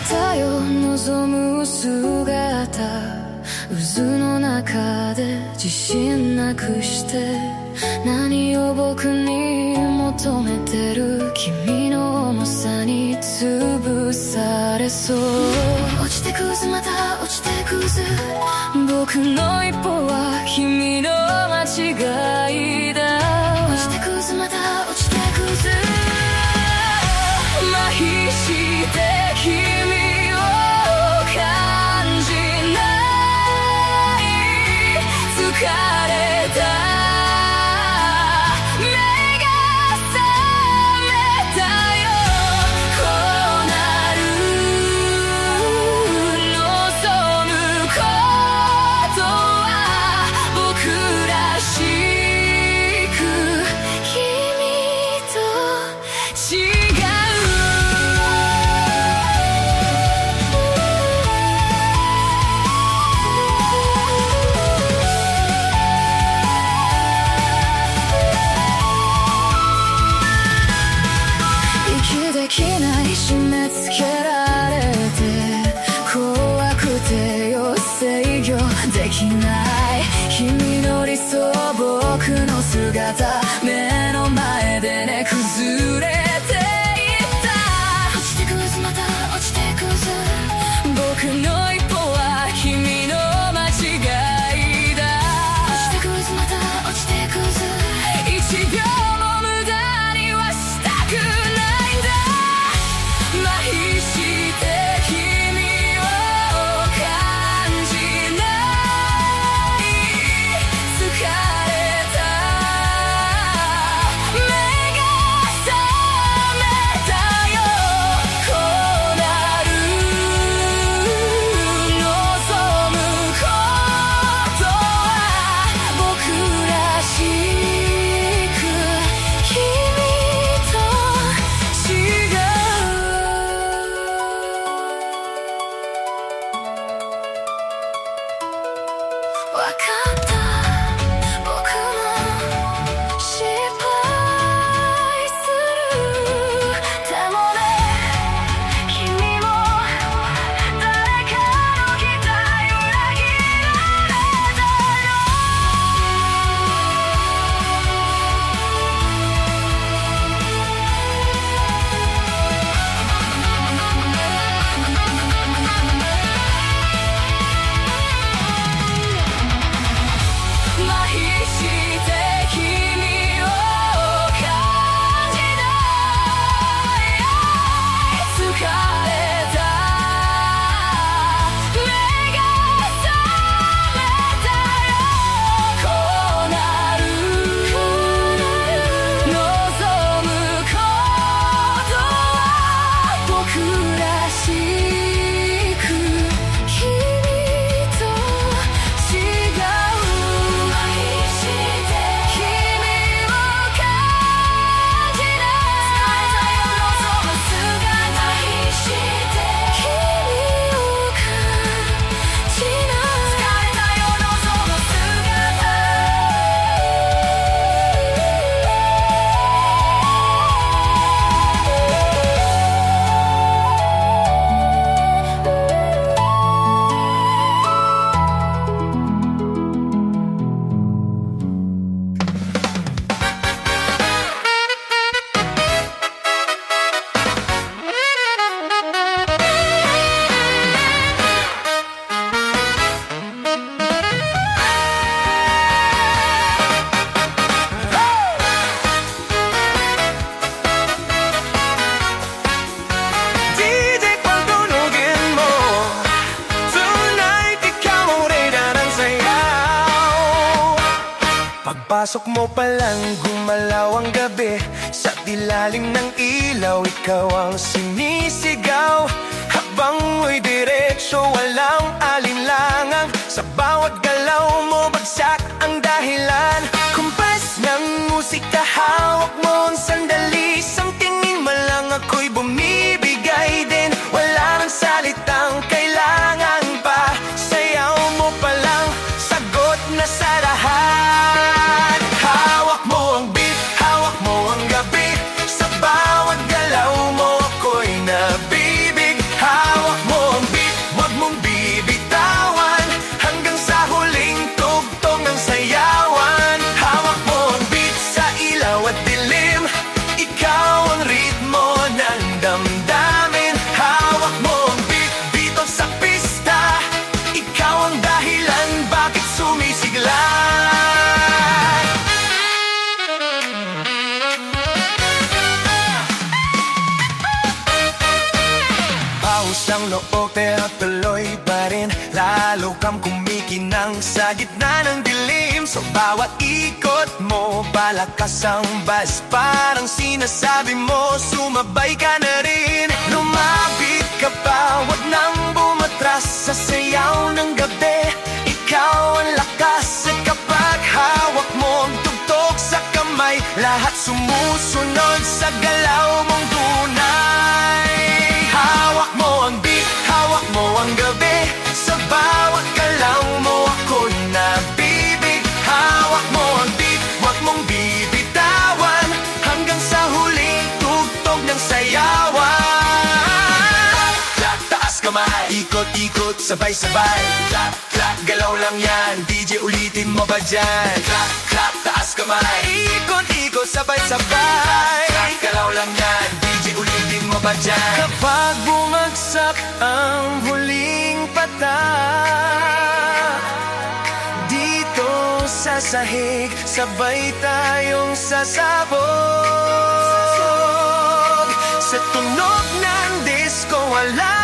たよ望む姿、渦の中で自信なくして、何を僕に求めてる、君の重さに潰されそう。落ちてくずまた落ちてくず、僕の一歩は君の間違いだ。落ちてくずまた落ちてくず、麻痺して君を感じない、疲れた目が覚めたよ。こうなる、望むことは僕らしく、君と違う。できない締め付けられて、怖くてよ制御できない君の理想、僕の姿、目の前でね崩れていった。落ちてくずまた落ちてくず、僕の一歩は君の間違いだ。落ちてくずまた落ちてくず、1秒も無駄にはしたくない。麻痺して君を感じない、疲れた目が覚めたよ。こうなる、望むことは僕らしく、君と違う。わかった、僕も失敗する。でもね、君も誰かの期待裏切られたよ。麻痺して君を感じない、疲れた目が覚めたよ。こうなる、望むことは僕らしく、君と違う。君を感じない、疲れたよ望む姿、麻痺して君を感じない、疲れたよ望む姿。DJ pagtunugin mo, tonight ikaw ang reyna ng sayaw. Pagpasok mo palang gumalaw ang gabi, sa ilalim ng ilaw ikaw ang sinisigaw. Habang mo'y diretso walang alinlangan, sa bawat galaw mo bagsak ang dahilan. Kumpas ng musika hawak mo ang sandali, isang tingin mo lang ako'y bumibigay din. Wala nang salitang kailangan pa, sayaw mo palang sagot na sa lahat. Hawak mo ang beat, hawak mo ang gabi, sa bawat galaw mo ako'y nabibig. Hawak Paus ang loob pero tuloy pa rin. Lalo kang kumikinang sa gitna ng dilim. So bawat ikot mo, palakas ang buzz. Parang sinasabi mo, sumabay ka na rin. Lumapit ka pa, wag nang bumatras sa sayaw ng gabi. Ikaw ang lakas at kapag hawak mo ang tugtog sa kamay, lahat sumusunod sa galaw mong tunay. Hawak mo ang beat, hawak mo ang gabi. Sa bawat galaw mo ako'y nabibig. Hawak mo ang beat, wag mong bibitawan, hanggang sa huling tugtog ng sayawan. Clap, taas kamay, ikot-ikot, sabay-sabay. Clap, clap, galaw lang yan, DJ ulitin mo ba dyan? Clap, clap, taas kamay, ikot-ikot, sabay-sabay. Clap, galaw lang yan, DJ ulitin mo ba dyan? Kapag bumagsak ang huling patak, dito sa sahig, sabay tayong sasabog. Sa tunog ng disco, wala